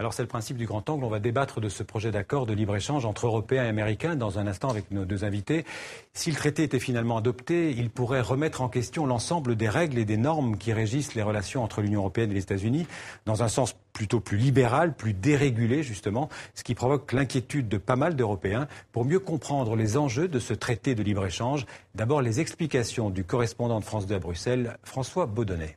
Alors c'est le principe du grand angle. On va débattre de ce projet d'accord de libre-échange entre Européens et Américains dans un instant avec nos deux invités. Si le traité était finalement adopté, il pourrait remettre en question l'ensemble des règles et des normes qui régissent les relations entre l'Union européenne et les États-Unis, dans un sens plutôt plus libéral, plus dérégulé justement, ce qui provoque l'inquiétude de pas mal d'Européens. Pour mieux comprendre les enjeux de ce traité de libre-échange, d'abord les explications du correspondant de France 2 à Bruxelles, François Baudonnet.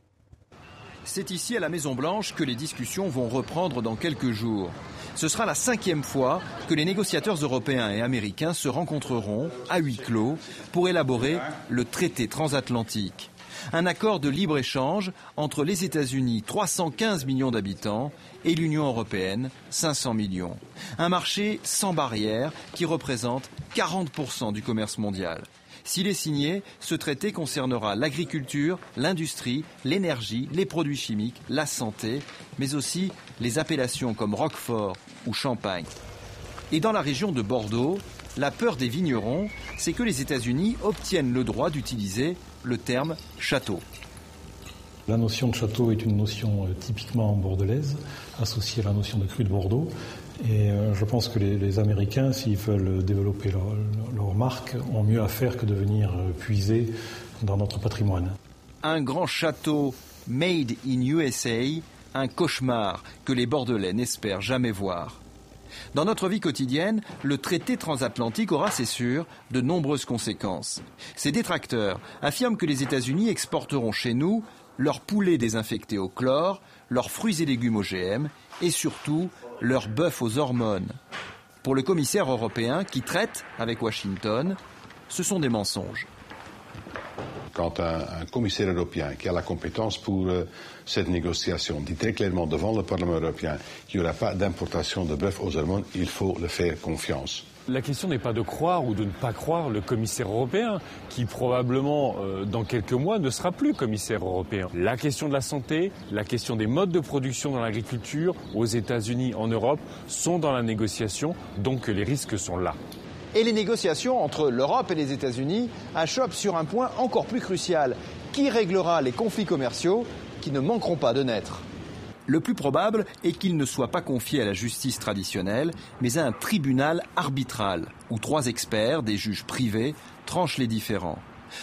C'est ici à la Maison-Blanche que les discussions vont reprendre dans quelques jours. Ce sera la 5e fois que les négociateurs européens et américains se rencontreront à huis clos pour élaborer le traité transatlantique. Un accord de libre-échange entre les États-Unis, 315 millions d'habitants, et l'Union européenne, 500 millions. Un marché sans barrières qui représente 40% du commerce mondial. S'il est signé, ce traité concernera l'agriculture, l'industrie, l'énergie, les produits chimiques, la santé, mais aussi les appellations comme Roquefort ou Champagne. Et dans la région de Bordeaux, la peur des vignerons, c'est que les États-Unis obtiennent le droit d'utiliser le terme château. La notion de château est une notion typiquement bordelaise, associée à la notion de cru de Bordeaux. Et je pense que les Américains, s'ils veulent développer leur marque, ont mieux à faire que de venir puiser dans notre patrimoine. Un grand château made in USA, un cauchemar que les Bordelais n'espèrent jamais voir. Dans notre vie quotidienne, le traité transatlantique aura, c'est sûr, de nombreuses conséquences. Ces détracteurs affirment que les États-Unis exporteront chez nous leurs poulets désinfectés au chlore, leurs fruits et légumes OGM et surtout leur bœuf aux hormones. Pour le commissaire européen qui traite avec Washington, ce sont des mensonges. Quand un commissaire européen qui a la compétence pour cette négociation dit très clairement devant le Parlement européen qu'il n'y aura pas d'importation de bœuf aux hormones, il faut le faire confiance. La question n'est pas de croire ou de ne pas croire le commissaire européen, qui probablement, dans quelques mois, ne sera plus commissaire européen. La question de la santé, la question des modes de production dans l'agriculture, aux États-Unis, en Europe, sont dans la négociation, donc les risques sont là. Et les négociations entre l'Europe et les États-Unis achoppent sur un point encore plus crucial. Qui réglera les conflits commerciaux qui ne manqueront pas de naître ? Le plus probable est qu'il ne soit pas confié à la justice traditionnelle, mais à un tribunal arbitral, où 3 experts, des juges privés, tranchent les différends.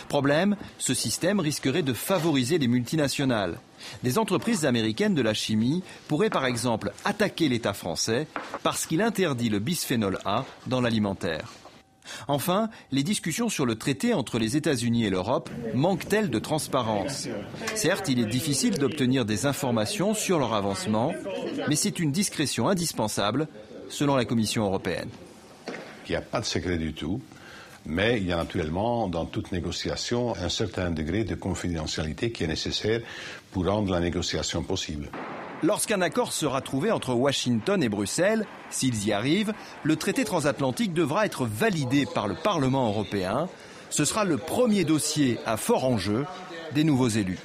Problème, ce système risquerait de favoriser les multinationales. Des entreprises américaines de la chimie pourraient par exemple attaquer l'État français parce qu'il interdit le bisphénol A dans l'alimentaire. Enfin, les discussions sur le traité entre les États-Unis et l'Europe manquent-elles de transparence ? Certes, il est difficile d'obtenir des informations sur leur avancement, mais c'est une discrétion indispensable, selon la Commission européenne. Il n'y a pas de secret du tout, mais il y a naturellement, dans toute négociation, un certain degré de confidentialité qui est nécessaire pour rendre la négociation possible. Lorsqu'un accord sera trouvé entre Washington et Bruxelles, s'ils y arrivent, le traité transatlantique devra être validé par le Parlement européen. Ce sera le premier dossier à fort enjeu des nouveaux élus.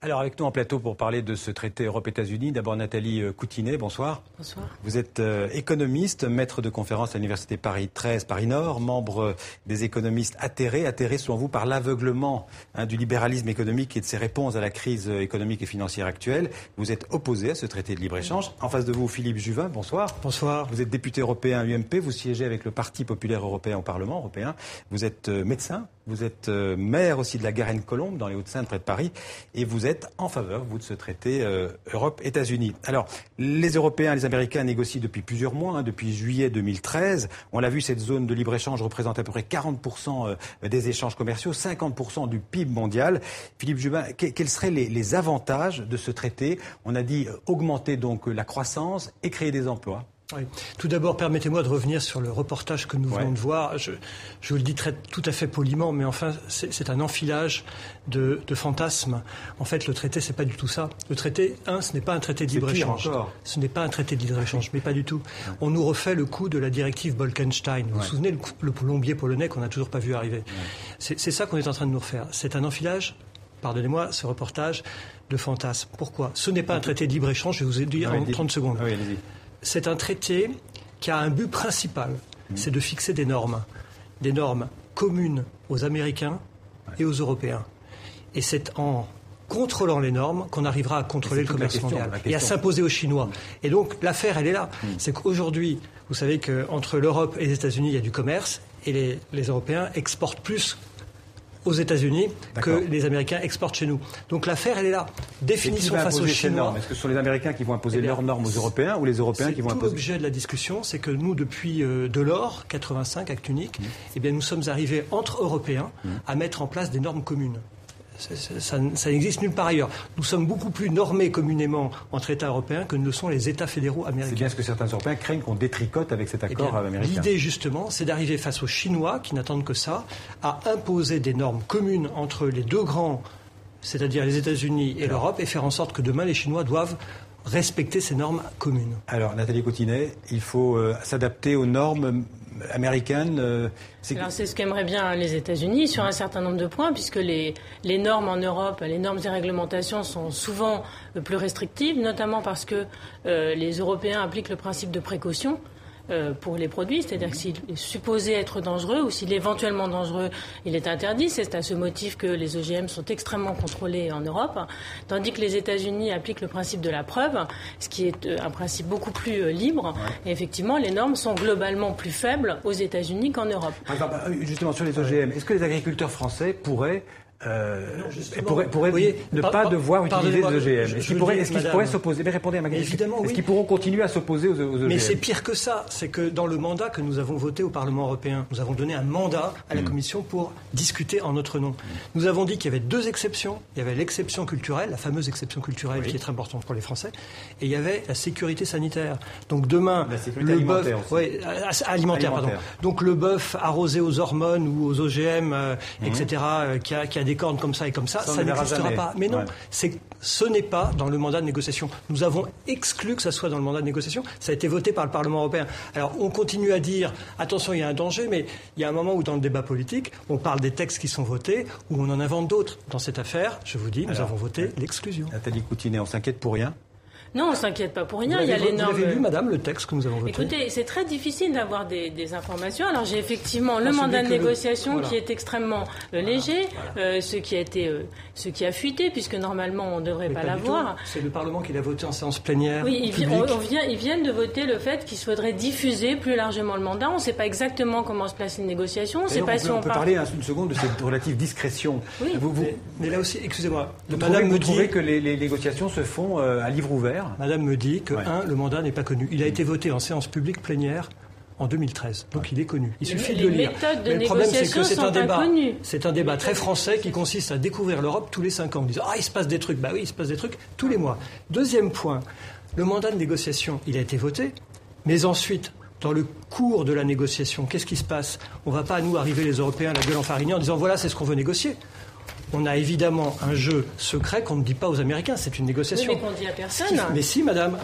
Alors avec nous en plateau pour parler de ce traité Europe-États-Unis, d'abord Nathalie Coutinet, bonsoir. Bonsoir. Vous êtes économiste, maître de conférence à l'Université Paris 13, Paris-Nord, membre des économistes atterrés selon vous par l'aveuglement du libéralisme économique et de ses réponses à la crise économique et financière actuelle. Vous êtes opposé à ce traité de libre-échange. En face de vous, Philippe Juvin, bonsoir. Bonsoir. Vous êtes député européen à l'UMP, vous siégez avec le Parti populaire européen au Parlement européen. Vous êtes médecin, vous êtes maire aussi de la Garenne-Colombes dans les Hauts-de-Seine près de Paris et vous êtes en faveur, vous, de ce traité Europe-États-Unis. Alors, les Européens et les Américains négocient depuis plusieurs mois, depuis juillet 2013. On l'a vu, cette zone de libre-échange représente à peu près 40% des échanges commerciaux, 50% du PIB mondial. Philippe Juvin, quels seraient les avantages de ce traité ? On a dit augmenter donc la croissance et créer des emplois. Oui. Tout d'abord, permettez-moi de revenir sur le reportage que nous venons de voir. Je vous le dis tout à fait poliment, mais enfin, c'est un enfilage de fantasmes. En fait, le traité, c'est pas du tout ça. Le traité, ce n'est pas un traité de libre-échange. Ce n'est pas un traité de libre-échange, mais pas du tout. On nous refait le coup de la directive Bolkestein. Vous vous souvenez, le plombier polonais qu'on n'a toujours pas vu arriver. C'est ça qu'on est en train de nous refaire. C'est un enfilage, pardonnez-moi, ce reportage de fantasmes. Pourquoi ? Ce n'est pas un traité de libre-échange, je vais vous dire en 30 secondes. Oui, allez-y. C'est un traité qui a un but principal, c'est de fixer des normes communes aux Américains et aux Européens. Et c'est en contrôlant les normes qu'on arrivera à contrôler le commerce mondial et à s'imposer aux Chinois. Et donc l'affaire, elle est là. C'est qu'aujourd'hui, vous savez qu'entre l'Europe et les États-Unis, il y a du commerce et les Européens exportent plus aux États-Unis que les Américains exportent chez nous. Donc l'affaire, elle est là. Définition face aux Chinois. Est-ce que ce sont les Américains qui vont imposer leurs normes aux Européens ou les Européens qui vont imposer? Tout l'objet de la discussion, c'est que nous, depuis Delors, 85, acte unique, eh bien, nous sommes arrivés entre Européens à mettre en place des normes communes. Ça n'existe nulle part ailleurs. Nous sommes beaucoup plus normés communément entre États européens que ne le sont les États fédéraux américains. C'est bien ce que certains Européens craignent qu'on détricote avec cet accord américain. L'idée, justement, c'est d'arriver face aux Chinois, qui n'attendent que ça, à imposer des normes communes entre les deux grands, c'est-à-dire les États-Unis et l'Europe, et faire en sorte que demain, les Chinois doivent respecter ces normes communes. Alors, Nathalie Coutinet, il faut s'adapter aux normes américaines. Alors c'est ce qu'aimeraient bien les États-Unis sur un certain nombre de points, puisque les normes en Europe, les normes et réglementations sont souvent plus restrictives, notamment parce que les Européens appliquent le principe de précaution pour les produits, c'est-à-dire que s'il est supposé être dangereux ou s'il est éventuellement dangereux, il est interdit. C'est à ce motif que les OGM sont extrêmement contrôlés en Europe, tandis que les États-Unis appliquent le principe de la preuve, ce qui est un principe beaucoup plus libre. Et effectivement, les normes sont globalement plus faibles aux États-Unis qu'en Europe. Par exemple, justement sur les OGM, est-ce que les agriculteurs français pourraient ne pas devoir utiliser des OGM? Est-ce qu'ils pourraient s'opposer? Mais répondez à ma question. Évidemment, oui. Est-ce qu'ils pourront continuer à s'opposer aux OGM? Mais c'est pire que ça. C'est que dans le mandat que nous avons voté au Parlement européen, nous avons donné un mandat à la Commission pour discuter en notre nom. Nous avons dit qu'il y avait deux exceptions. Il y avait l'exception culturelle, la fameuse exception culturelle qui est très importante pour les Français, et il y avait la sécurité sanitaire. Donc demain, le bœuf, alimentaire, pardon. Donc le bœuf arrosé aux hormones ou aux OGM, etc., qui a des cornes comme ça et comme ça n'existera pas. Mais non, ce n'est pas dans le mandat de négociation. Nous avons exclu que ça soit dans le mandat de négociation. Ça a été voté par le Parlement européen. Alors, on continue à dire, attention, il y a un danger, mais il y a un moment où, dans le débat politique, on parle des textes qui sont votés, où on en invente d'autres. Dans cette affaire, je vous dis, nous avons voté l'exclusion. Nathalie Coutinet, on s'inquiète pour rien? Non, on ne s'inquiète pas pour rien. Il y a les normes. Vous avez lu, madame, le texte que nous avons voté? Écoutez, c'est très difficile d'avoir des informations. Alors, j'ai effectivement le mandat de négociation qui est extrêmement léger, ce qui a fuité, puisque normalement, on ne devrait pas l'avoir. C'est le Parlement qui l'a voté en séance plénière. Oui, ils viennent de voter le fait qu'il faudrait diffuser plus largement le mandat. On ne sait pas exactement comment se placer une négociation. On peut parler une seconde de cette relative discrétion. Oui. Mais là aussi, excusez-moi. Vous trouvez que les négociations se font à livre ouvert? Madame me dit que, le mandat n'est pas connu. Il a été voté en séance publique plénière en 2013. Donc il est connu. Il suffit de le lire. Mais le problème, c'est que c'est un débat très français qui consiste à découvrir l'Europe tous les 5 ans. En disant, il se passe des trucs. Bah oui, il se passe des trucs tous les mois. Deuxième point, le mandat de négociation, il a été voté, mais ensuite, dans le cours de la négociation, qu'est-ce qui se passe? On ne va pas, nous, arriver les Européens, la gueule enfarinée, en disant, voilà, c'est ce qu'on veut négocier. On a évidemment un jeu secret qu'on ne dit pas aux Américains. C'est une négociation. Mais qu'on ne dit à personne. Mais si, madame,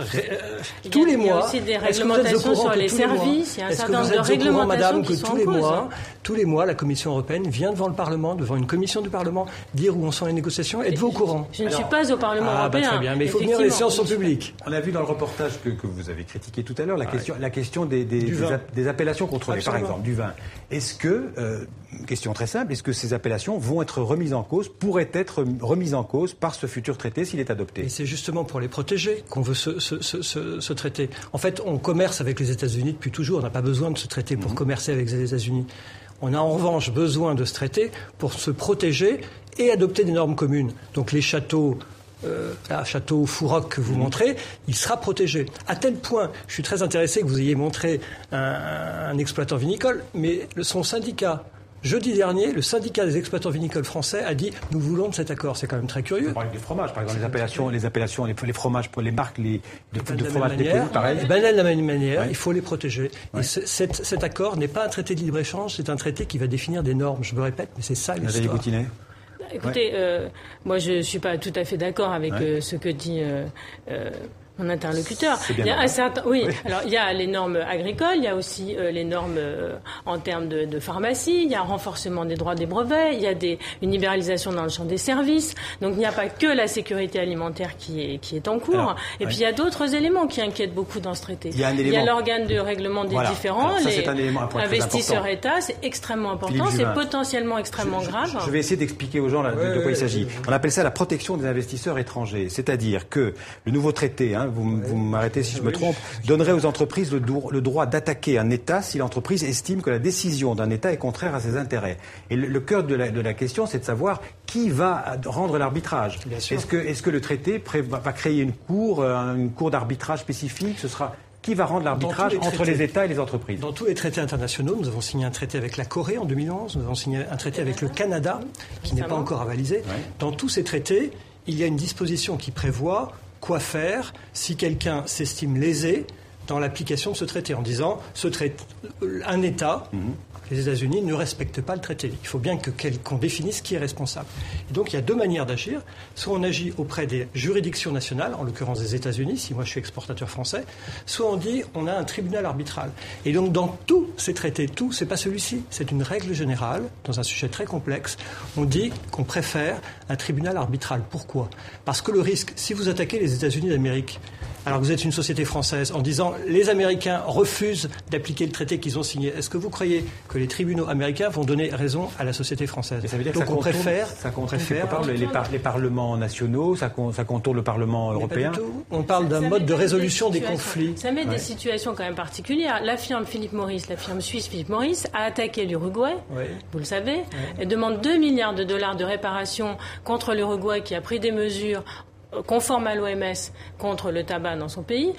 tous les mois. Il y a aussi des réglementations sur les services. Il y a un certain nombre de réglementations qui sont en cause. Tous les mois, la Commission européenne vient devant le Parlement, devant une commission du Parlement, dire où en sont les négociations. Êtes-vous au courant? Je ne suis pas au Parlement européen. Très bien, mais il faut venir les séances au public. On a vu dans le reportage que vous avez critiqué tout à l'heure la question des appellations contrôlées, par exemple, du vin. Est-ce que, question très simple, est-ce que ces appellations vont être remises en cause, pourraient être remises en cause par ce futur traité s'il est adopté? Et c'est justement pour les protéger qu'on veut ce traité. En fait, on commerce avec les États-Unis depuis toujours. On n'a pas besoin de ce traité pour commercer avec les États-Unis. On a en revanche besoin de ce traité pour se protéger et adopter des normes communes. Donc les châteaux... château Fouroc que vous montrez, il sera protégé. À tel point, je suis très intéressé que vous ayez montré un exploitant vinicole, mais son syndicat, jeudi dernier, le syndicat des exploitants vinicoles français a dit « Nous voulons de cet accord ». C'est quand même très curieux. On parle du fromage, par exemple, les appellations, les fromages, pour les marques de fromage, pareil. De la même manière, il faut les protéger. Et cet accord n'est pas un traité de libre-échange, c'est un traité qui va définir des normes. Je me répète, mais c'est ça l'histoire. Écoutez, moi je ne suis pas tout à fait d'accord avec ce que dit mon interlocuteur. Il y a alors il y a les normes agricoles, il y a aussi les normes en termes de pharmacie, il y a un renforcement des droits des brevets, il y a une libéralisation dans le champ des services. Donc il n'y a pas que la sécurité alimentaire qui est en cours. Puis il y a d'autres éléments qui inquiètent beaucoup dans ce traité. Il y a l'organe de règlement des différends, les investisseurs-États, c'est extrêmement important, c'est potentiellement extrêmement grave. Je vais essayer d'expliquer aux gens de quoi il s'agit. On appelle ça la protection des investisseurs étrangers. C'est-à-dire que le nouveau traité, vous m'arrêtez si je me trompe, donnerait aux entreprises le droit d'attaquer un État si l'entreprise estime que la décision d'un État est contraire à ses intérêts. Et le cœur de la question, c'est de savoir qui va rendre l'arbitrage. Est-ce que le traité va créer une cour d'arbitrage spécifique? Qui va rendre l'arbitrage entre les États et les entreprises? Dans tous les traités internationaux, nous avons signé un traité avec la Corée en 2011, nous avons signé un traité avec le Canada, qui n'est pas encore avalisé. Ouais. Dans tous ces traités, il y a une disposition qui prévoit quoi faire si quelqu'un s'estime lésé dans l'application de ce traité, en disant un État, les États-Unis, ne respectent pas le traité. Il faut bien qu'on définisse qui est responsable. Et donc il y a deux manières d'agir. Soit on agit auprès des juridictions nationales, en l'occurrence des États-Unis, si moi je suis exportateur français, soit on dit on a un tribunal arbitral. Et donc dans tous ces traités, c'est pas celui-ci, c'est une règle générale, dans un sujet très complexe, on dit qu'on préfère un tribunal arbitral. Pourquoi ? Parce que le risque, si vous attaquez les États-Unis d'Amérique, alors que vous êtes une société française, en disant les Américains refusent d'appliquer le traité qu'ils ont signé, est-ce que vous croyez que les tribunaux américains vont donner raison à la société française? Ça veut dire donc que ça contourne les parlements nationaux, ça contourne le Parlement européen. On parle d'un mode de résolution des conflits. Ça met des situations quand même particulières. La firme suisse Philip Morris a attaqué l'Uruguay, vous le savez, et demande 2 milliards de dollars de réparation contre l'Uruguay qui a pris des mesures conforme à l'OMS contre le tabac dans son pays.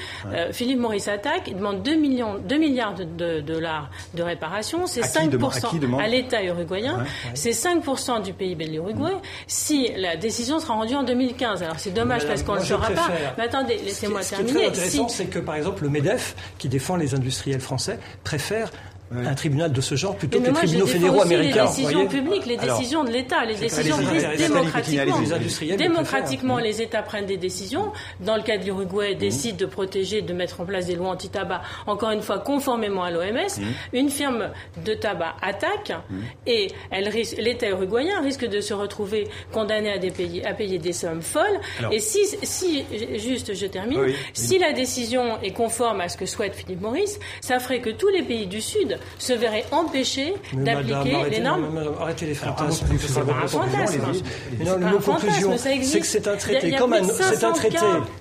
Philip Morris attaque, il demande 2 milliards de dollars de réparation. C'est 5% à l'État uruguayen. C'est 5% du PIB de l'Uruguay. Si la décision sera rendue en 2015. Alors c'est dommage parce qu'on ne le saura pas. Mais attendez, laissez-moi terminer. Ce qui est très intéressant, c'est que par exemple le MEDEF, qui défend les industriels français, préfère un tribunal de ce genre plutôt que les tribunaux fédéraux américains. Les décisions publiques, les décisions de l'État, les décisions prises démocratiquement. Les États prennent des décisions. Dans le cas de l'Uruguay, décident de protéger, de mettre en place des lois anti-tabac, encore une fois conformément à l'OMS. Une firme de tabac attaque et l'État uruguayen risque de se retrouver condamné à payer des sommes folles. Et juste je termine, si la décision est conforme à ce que souhaite Philip Morris, ça ferait que tous les pays du Sud se verraient empêchés d'appliquer les normes. Arrêtez les fantasmes. C'est pas un fantasme. Non, le mot conclusion, c'est que c'est un traité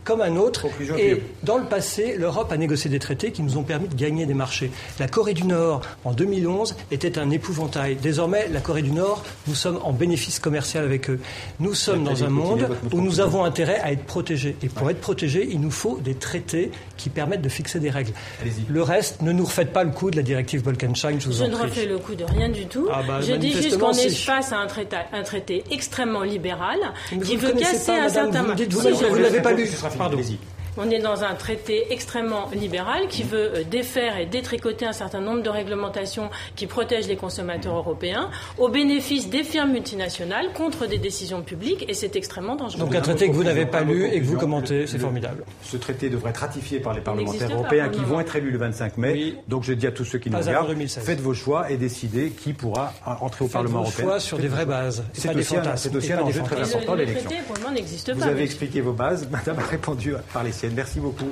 comme un autre. Et dans le passé, l'Europe a négocié des traités qui nous ont permis de gagner des marchés. La Corée du Nord, en 2011, était un épouvantail. Désormais, la Corée du Nord, nous sommes en bénéfice commercial avec eux. Nous sommes dans un monde où nous avons intérêt à être protégés. Et pour être protégés, il nous faut des traités qui permettent de fixer des règles. Le reste, ne nous refaites pas le coup de la directive Bolkestein, je ne refais le coup de rien du tout. Je dis juste qu'on est face à un traité extrêmement libéral qui veut casser un certain nombre. Vous ne l'avez pas lu. Pardon. On est dans un traité extrêmement libéral qui veut défaire et détricoter un certain nombre de réglementations qui protègent les consommateurs européens au bénéfice des firmes multinationales contre des décisions publiques et c'est extrêmement dangereux. Donc un traité que vous n'avez pas lu et que vous commentez, c'est formidable. Ce traité devrait être ratifié par les parlementaires européens qui vont être élus le 25 mai. Oui. Donc je dis à tous ceux qui nous regardent, faites vos choix et décidez qui pourra entrer au Parlement européen. Faites vos choix sur des vraies bases. C'est aussi un enjeu très important de l'élection. Le traité pour le moment n'existe pas. Vous avez expliqué vos bases, madame a répondu par les siennes. Merci beaucoup.